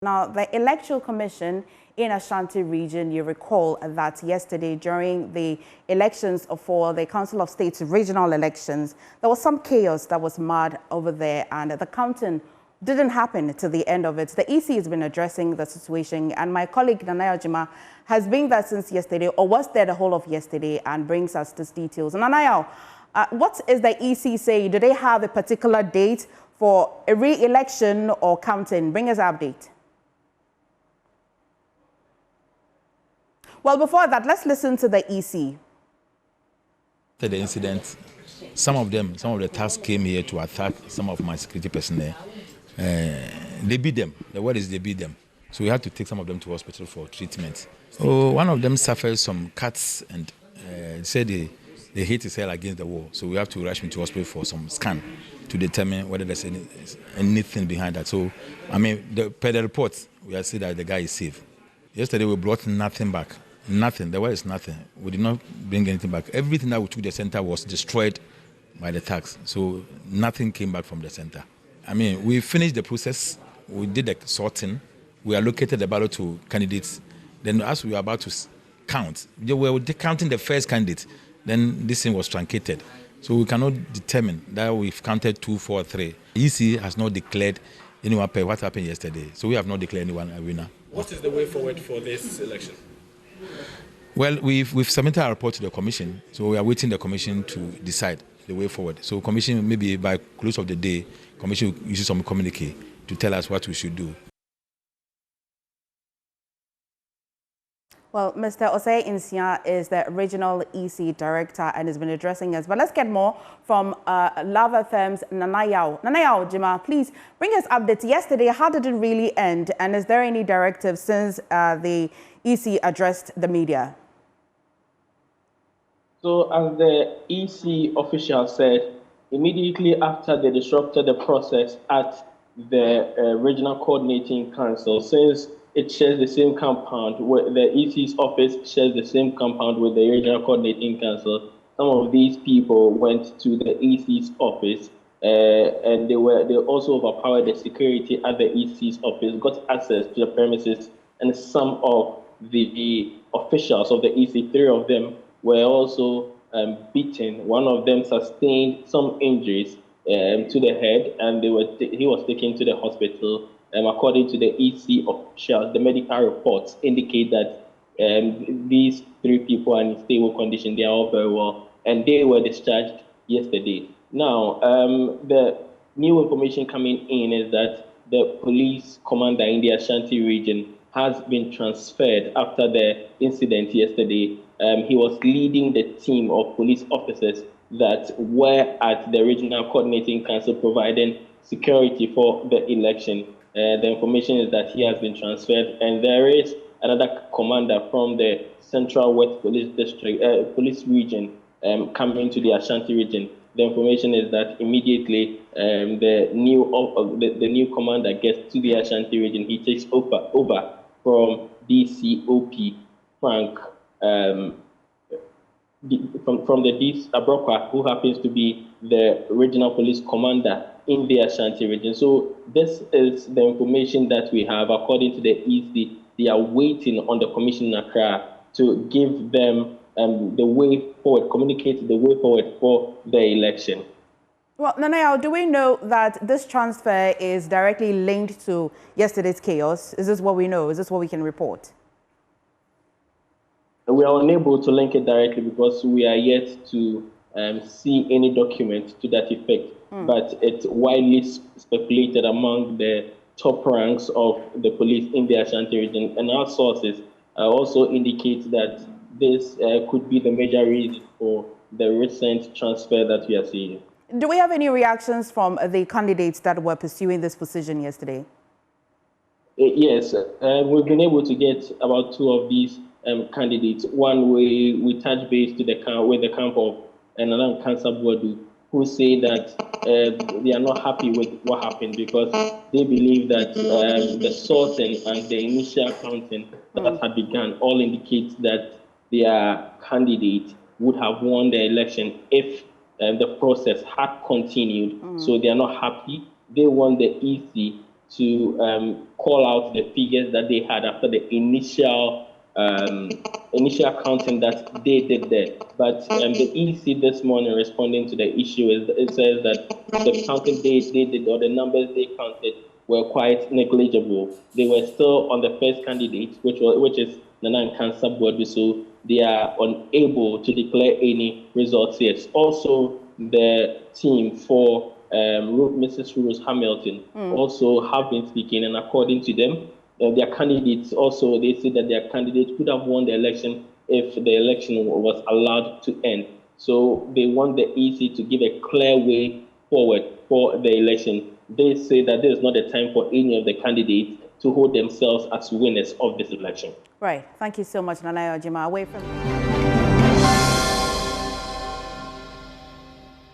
Now, the Electoral Commission in Ashanti Region, you recall that yesterday during the elections for the Council of State's regional elections, there was some chaos that was mad over there, and the counting didn't happen to the end of it. The EC has been addressing the situation, and my colleague Nanaya Jima has been there since yesterday, or was there the whole of yesterday, and brings us these details. Nanaya, what is the EC saying? Do they have a particular date for a re-election or counting? Bring us an update. Well, before that, let's listen to the EC. After the incident, some of the thugs came here to attack some of my security personnel. They beat them. The word is they beat them. So we had to take some of them to hospital for treatment. So one of them suffered some cuts and said they hit his head against the wall. So we have to rush him to hospital for some scan to determine whether there's anything behind that. So, per the report, we have said that the guy is safe. Yesterday we brought nothing back. Nothing. The word is nothing. We did not bring anything back. Everything that we took to the center was destroyed by the thugs. So nothing came back from the center. We finished the process. We did the sorting. We allocated the ballot to candidates. Then as we were about to count, they were counting the first candidate. Then this thing was truncated. So we cannot determine that we've counted 2, 4, 3. EC has not declared anyone pay what happened yesterday. So we have not declared anyone a winner. What is the way forward for this election? Well, we've submitted our report to the commission, so we are waiting the commission to decide the way forward. So commission, maybe by close of the day, commission will issue some communique to tell us what we should do. Well, Mr. Osei Insia is the regional EC director and has been addressing us. But let's get more from Love FM's Nanaya Jima. Please bring us updates. Yesterday, how did it really end? And is there any directive since the EC addressed the media? So as the EC official said, immediately after they disrupted the process at the Regional Coordinating Council, since it shares the same compound, where the EC's office shares the same compound with the Regional Coordinating Council, some of these people went to the EC's office and they also overpowered the security at the EC's office, got access to the premises, and some of the officials of the EC, 3 of them, were also beaten. One of them sustained some injuries to the head, and he was taken to the hospital. According to the EC officials, the medical reports indicate that these 3 people are in stable condition. They are all very well, and they were discharged yesterday. Now, the new information coming in is that the police commander in the Ashanti region has been transferred after the incident yesterday. He was leading the team of police officers that were at the Regional Coordinating Council providing security for the election. The information is that he has been transferred, and there is another commander from the Central West Police District, Police Region, coming to the Ashanti region. The information is that immediately the new commander gets to the Ashanti region, he takes over from DCOP Frank, from the DC Abrokwa, who happens to be the regional police commander in the Ashanti region. So this is the information that we have. According to the EC, they are waiting on the commission in Accra to give them the way forward, communicate the way forward for the election. Well, Nanaya, do we know that this transfer is directly linked to yesterday's chaos? Is this what we know? Is this what we can report? We are unable to link it directly because we are yet to see any document to that effect. But it's widely speculated among the top ranks of the police in the Ashanti region. And our sources also indicate that this could be the major reason for the recent transfer that we are seeing. Do we have any reactions from the candidates that were pursuing this position yesterday? Yes, we've been able to get about 2 of these candidates. One, we touch base to with the camp of another Cancer Board, who say that they are not happy with what happened because they believe that the sorting and the initial counting that had begun all indicates that their candidate would have won the election if the process had continued. So they are not happy. They want the EC to call out the figures that they had after the initial counting that they did there. But the EC this morning, responding to the issue, it says that the counting they did, or the numbers they counted, were quite negligible. They were still on the first candidate, which is Nana Nkansa Boadu, so they are unable to declare any results yet. Also, the team for Mrs. Rose Hamilton also have been speaking, and according to them, their candidates also, they say that their candidate could have won the election if the election was allowed to end. So they want the EC to give a clear way forward for the election. They say that there is not a time for any of the candidates to hold themselves as winners of this election. Right. Thank you so much, Nana Ojima. Away from